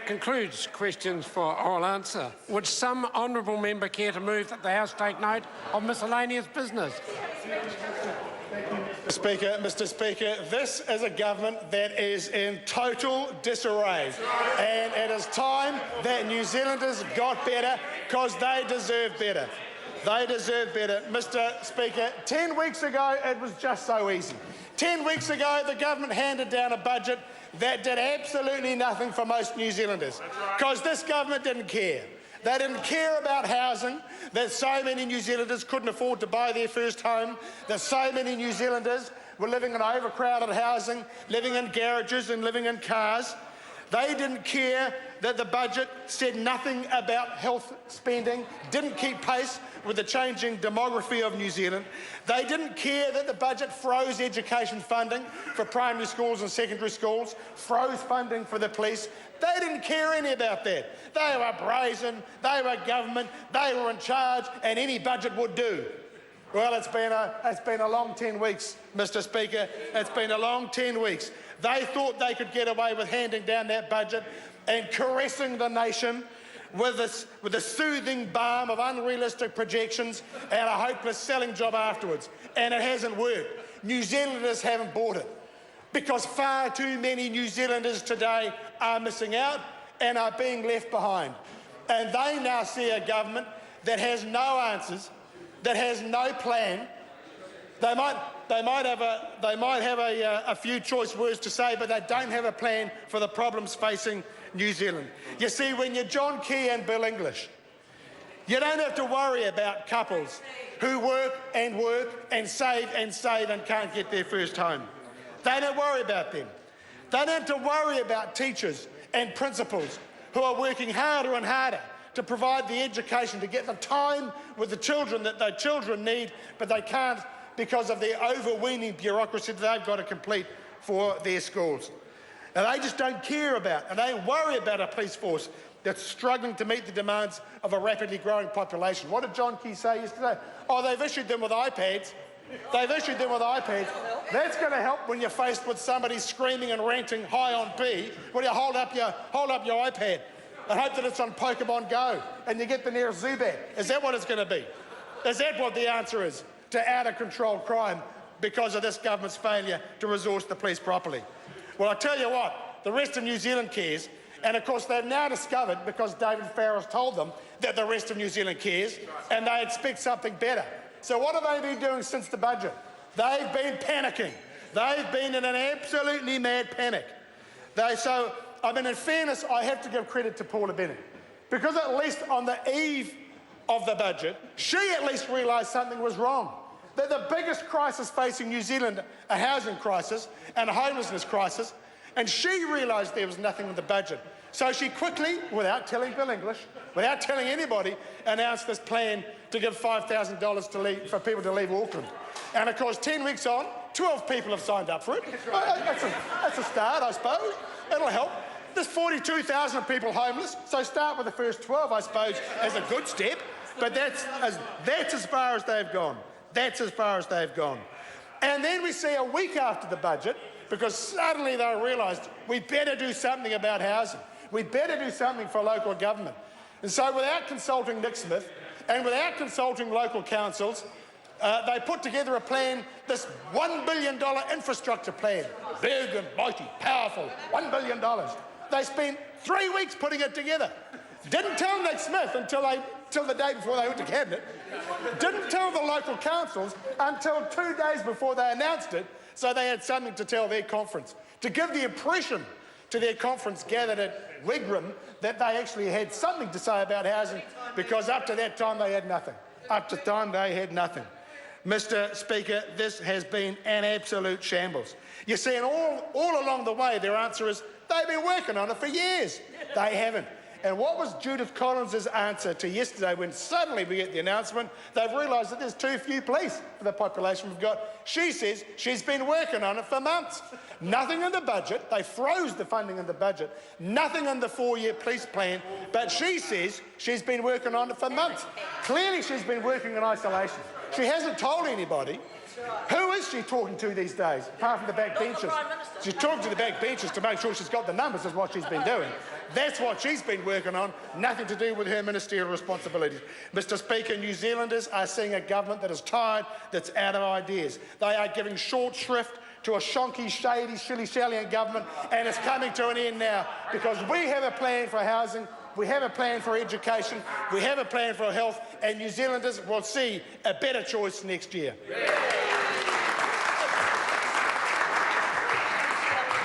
concludes questions for oral answer. Would some honourable member care to move that the House take note of miscellaneous business? Mr. Speaker, this is a government that is in total disarray, and it is time that New Zealanders got better, because they deserve better. They deserve better. Mr. Speaker, 10 weeks ago it was just so easy. 10 weeks ago the government handed down a budget that did absolutely nothing for most New Zealanders, because this government didn't care. They didn't care about housing, that so many New Zealanders couldn't afford to buy their first home, that so many New Zealanders were living in overcrowded housing, living in garages and living in cars. They didn't care that the budget said nothing about health spending, didn't keep pace with the changing demography of New Zealand. They didn't care that the budget froze education funding for primary schools and secondary schools, froze funding for the police. They didn't care any about that. They were brazen, they were government, they were in charge, and any budget would do. Well, it's been a long 10 weeks, Mr. Speaker. It's been a long 10 weeks. They thought they could get away with handing down that budget and caressing the nation with the soothing balm of unrealistic projections and a hopeless selling job afterwards. And it hasn't worked. New Zealanders haven't bought it, because far too many New Zealanders today are missing out and are being left behind. And they now see a government that has no answers, that has no plan. They might have a few choice words to say, but they don't have a plan for the problems facing New Zealand. You see, when you're John Key and Bill English, you don't have to worry about couples who work and save and can't get their first home. They don't worry about them. They don't have to worry about teachers and principals who are working harder and harder to provide the education, to get the time with the children that their children need, but they can't because of the overweening bureaucracy that they've got to complete for their schools. And they just don't care about, and they worry about a police force that's struggling to meet the demands of a rapidly growing population. What did John Key say yesterday? Oh, they've issued them with iPads. They've issued them with iPads. That's going to help when you're faced with somebody screaming and ranting high on P. Well, you hold up your iPad and hope that it's on Pokemon Go and you get the nearest Zubat. Is that what it's going to be? Is that what the answer is to out-of-control crime because of this government's failure to resource the police properly? Well, I tell you what, the rest of New Zealand cares, and of course they've now discovered, because David Farrell's told them, that the rest of New Zealand cares, and they expect something better. So what have they been doing since the budget? They've been panicking. They've been in an absolutely mad panic. In fairness, I have to give credit to Paula Bennett, because at least on the eve of the budget, she at least realised something was wrong. That the biggest crisis facing New Zealand, a housing crisis and a homelessness crisis, and she realised there was nothing in the budget. So she quickly, without telling Bill English, without telling anybody, announced this plan to give $5,000 for people to leave Auckland. And of course, 10 weeks on, 12 people have signed up for it. That's a start, I suppose. It'll help. There's 42,000 people homeless, so start with the first 12, I suppose, as a good step. But that's as far as they've gone. That's as far as they've gone. And then we see a week after the budget, because suddenly they realised we better do something about housing. We better do something for local government. And so without consulting Nick Smith and without consulting local councils, they put together a plan, this $1 billion infrastructure plan. Big and mighty, powerful, $1 billion. They spent 3 weeks putting it together. Didn't tell Nick Smith until the day before they went to Cabinet. Didn't tell the local councils until 2 days before they announced it, so they had something to tell their conference, to give the impression to their conference gathered at Wigram that they actually had something to say about housing, because up to that time they had nothing. Up to the time they had nothing. Mr. Speaker, this has been an absolute shambles. You see, and all along the way, their answer is they've been working on it for years. They haven't. And what was Judith Collins' answer to yesterday when suddenly we get the announcement they've realised that there's too few police for the population we've got? She says she's been working on it for months. Nothing in the budget. They froze the funding in the budget. Nothing in the 4-year police plan. But she says she's been working on it for months. Clearly she's been working in isolation. She hasn't told anybody. Who is she talking to these days, apart from the backbenchers? She's talking to the backbenchers to make sure she's got the numbers, is what she's been doing. That's what she's been working on, nothing to do with her ministerial responsibilities. Mr. Speaker, New Zealanders are seeing a government that is tired, that's out of ideas. They are giving short shrift to a shonky, shady, shilly-shallying government, and it's coming to an end now because we have a plan for housing, we have a plan for education, we have a plan for health, and New Zealanders will see a better choice next year.